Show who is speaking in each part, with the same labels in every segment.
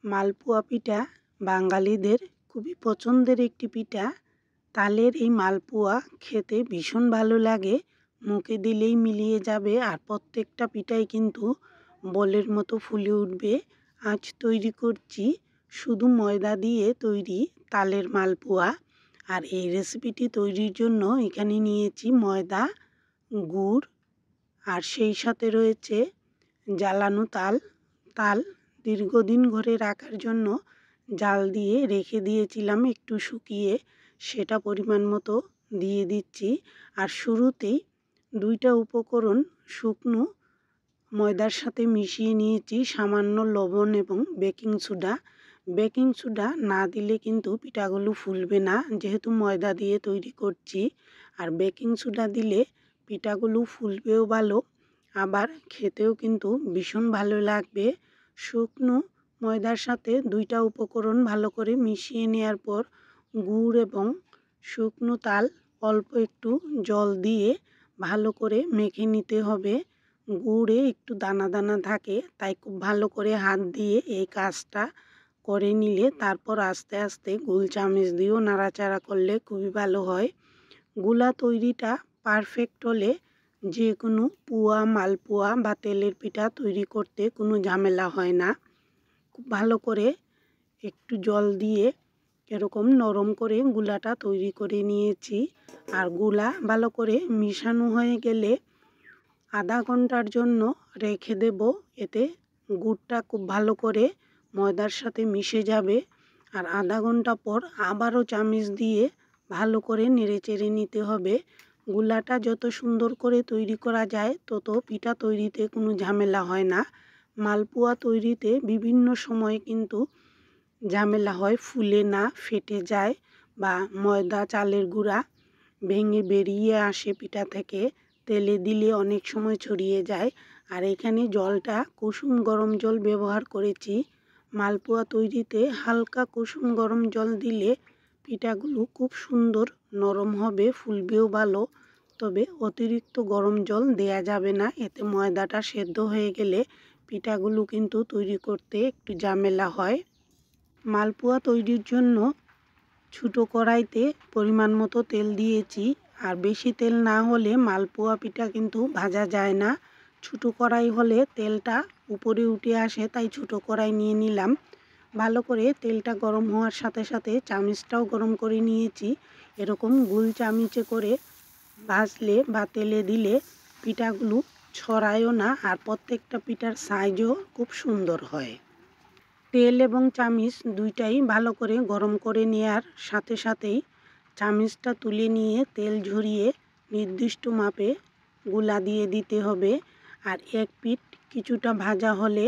Speaker 1: মালপোয়া পিঠা বাঙালিদের খুবই পছন্দের একটি পিঠা। তালের এই মালপোয়া খেতে ভীষণ ভালো লাগে, মুখে দিলেই মিলিয়ে যাবে আর প্রত্যেকটা পিঠাই কিন্তু বলের মতো ফুলে উঠবে। আজ তৈরি করছি শুধু ময়দা দিয়ে তৈরি তালের মালপোয়া। আর এই রেসিপিটি তৈরির জন্য এখানে নিয়েছি ময়দা, গুড় আর সেই সাথে রয়েছে জ্বালানো তাল দীর্ঘদিন ধরে রাখার জন্য জাল দিয়ে রেখে দিয়েছিলাম একটু শুকিয়ে, সেটা পরিমাণ মতো দিয়ে দিচ্ছি। আর শুরুতেই দুইটা উপকরণ শুকনো ময়দার সাথে মিশিয়ে নিয়েছি, সামান্য লবণ এবং বেকিং সোডা। বেকিং সোডা না দিলে কিন্তু পিঠাগুলো ফুলবে না, যেহেতু ময়দা দিয়ে তৈরি করছি। আর বেকিং সোডা দিলে পিঠাগুলো ফুলবেও ভালো, আবার খেতেও কিন্তু ভীষণ ভালো লাগবে। শুকনো ময়দার সাথে দুইটা উপকরণ ভালো করে মিশিয়ে নেওয়ার পর গুড় এবং শুকনো তাল অল্প একটু জল দিয়ে ভালো করে মেখে নিতে হবে। গুড়ে একটু দানা দানা থাকে, তাই খুব ভালো করে হাত দিয়ে এই কাজটা করে নিলে তারপর আস্তে আস্তে গোল চামচ দিয়েও নাড়াচাড়া করলে খুবই ভালো হয়। গুলা তৈরিটা পারফেক্ট হলে যে কোনো পুয়া, মালপোয়া বা তেলের পিঠা তৈরি করতে কোনো ঝামেলা হয় না। খুব ভালো করে একটু জল দিয়ে এরকম নরম করে গুলাটা তৈরি করে নিয়েছি। আর গুলা ভালো করে মিশানো হয়ে গেলে আধা ঘন্টার জন্য রেখে দেব, এতে গুড়টা খুব ভালো করে ময়দার সাথে মিশে যাবে। আর আধা ঘন্টা পর আবারও চামচ দিয়ে ভালো করে নেড়েচেড়ে নিতে হবে। গুলাটা যত সুন্দর করে তৈরি করা যায় তত পিঠা তৈরিতে কোনো ঝামেলা হয় না। মালপোয়া তৈরিতে বিভিন্ন সময় কিন্তু ঝামেলা হয়, ফুলে না, ফেটে যায় বা ময়দা চালের গুঁড়া ভেঙে বেরিয়ে আসে পিঠা থেকে, তেলে দিলে অনেক সময় ছড়িয়ে যায়। আর এখানে জলটা কুসুম গরম জল ব্যবহার করেছি। মালপোয়া তৈরিতে হালকা কুসুম গরম জল দিলে পিঠাগুলো খুব সুন্দর নরম হবে, ফুলবেও ভালো। তবে অতিরিক্ত গরম জল দেয়া যাবে না, এতে ময়দাটা সেদ্ধ হয়ে গেলে পিঠাগুলো কিন্তু তৈরি করতে একটু ঝামেলা হয়। মালপোয়া তৈরির জন্য ছোটো কড়াইতে পরিমাণ মতো তেল দিয়েছি। আর বেশি তেল না হলে মালপোয়া পিঠা কিন্তু ভাজা যায় না। ছোটো কড়াই হলে তেলটা উপরে উঠে আসে, তাই ছোটো কড়াই নিয়ে নিলাম। ভালো করে তেলটা গরম হওয়ার সাথে সাথে চামচটাও গরম করে নিয়েছি। এরকম গোল চামচে করে ভাজলে বা তেলে দিলে পিঠাগুলো ছড়ায়ও না, আর প্রত্যেকটা পিঠার সাইজও খুব সুন্দর হয়। তেল এবং চামচ দুইটাই ভালো করে গরম করে নেওয়ার সাথে সাথেই চামচটা তুলে নিয়ে তেল ঝরিয়ে নির্দিষ্ট মাপে গুলা দিয়ে দিতে হবে। আর এক পিঠ কিছুটা ভাজা হলে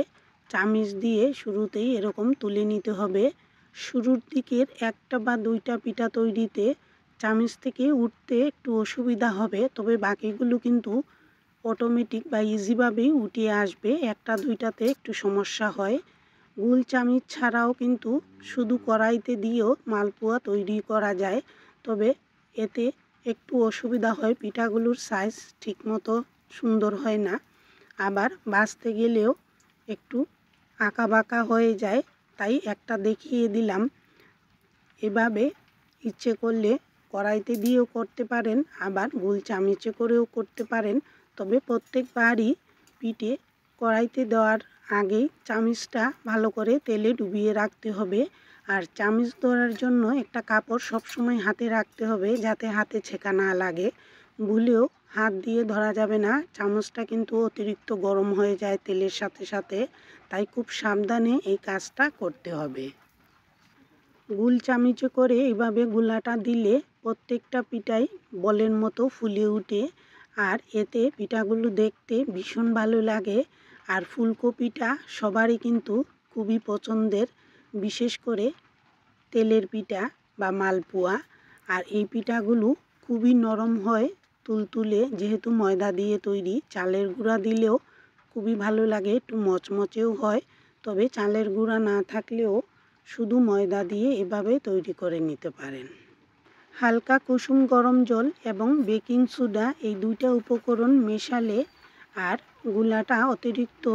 Speaker 1: চামচ দিয়ে শুরুতেই এরকম তুলে নিতে হবে। শুরুর দিকের একটা বা দুইটা পিঠা তৈরিতে চামচ থেকে উঠতে একটু অসুবিধা হবে, তবে বাকিগুলো কিন্তু অটোমেটিক বা ইজিভাবেই উঠে আসবে। একটা দুইটাতে একটু সমস্যা হয়। গোল চামচ ছাড়াও কিন্তু শুধু কড়াইতে দিয়েও মালপোয়া তৈরি করা যায়, তবে এতে একটু অসুবিধা হয়, পিঠাগুলোর সাইজ ঠিকমতো সুন্দর হয় না, আবার ভাজতে গেলেও একটু আঁকা বাঁকা হয়ে যায়। তাই একটা দেখিয়ে দিলাম। এভাবে ইচ্ছে করলে কড়াইতে দিয়েও করতে পারেন, আবার গোল চামচে করেও করতে পারেন। তবে প্রত্যেকবারই পিঠে কড়াইতে দেওয়ার আগেই চামচটা ভালো করে তেলে ডুবিয়ে রাখতে হবে। আর চামচ ধরার জন্য একটা কাপড় সবসময় হাতে রাখতে হবে, যাতে হাতে ছেঁকা না লাগে। ভুলেও হাত দিয়ে ধরা যাবে না, চামচটা কিন্তু অতিরিক্ত গরম হয়ে যায় তেলের সাথে সাথে, তাই খুব সাবধানে এই কাজটা করতে হবে। গোল চামচে করে এইভাবে গুলাটা দিলে প্রত্যেকটা পিঠাই বলের মতো ফুলে ওঠে, আর এতে পিঠাগুলো দেখতে ভীষণ ভালো লাগে। আর ফুলকো পিঠা সবারই কিন্তু খুবই পছন্দের, বিশেষ করে তেলের পিঠা বা মালপোয়া। আর এই পিঠাগুলো খুবই নরম হয়, তুলতুলে, যেহেতু ময়দা দিয়ে তৈরি। চালের গুঁড়া দিলেও খুবই ভালো লাগে, একটু মচমচেও হয়। তবে চালের গুঁড়া না থাকলেও শুধু ময়দা দিয়ে এভাবে তৈরি করে নিতে পারেন। হালকা কুসুম গরম জল এবং বেকিং সোডা এই দুইটা উপকরণ মেশালে আর গুলাটা অতিরিক্ত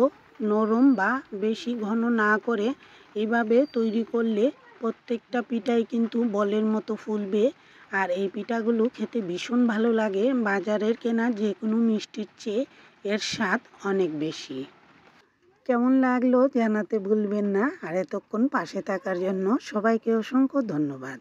Speaker 1: নরম বা বেশি ঘন না করে এইভাবে তৈরি করলে প্রত্যেকটা পিঠাই কিন্তু বলের মতো ফুলবে। আর এই পিঠাগুলো খেতে ভীষণ ভালো লাগে। বাজারের কেনা যে কোনো মিষ্টির চেয়ে এর স্বাদ অনেক বেশি। কেমন লাগলো জানাতে ভুলবেন না। আর এতক্ষণ পাশে থাকার জন্য সবাইকে অসংখ্য ধন্যবাদ।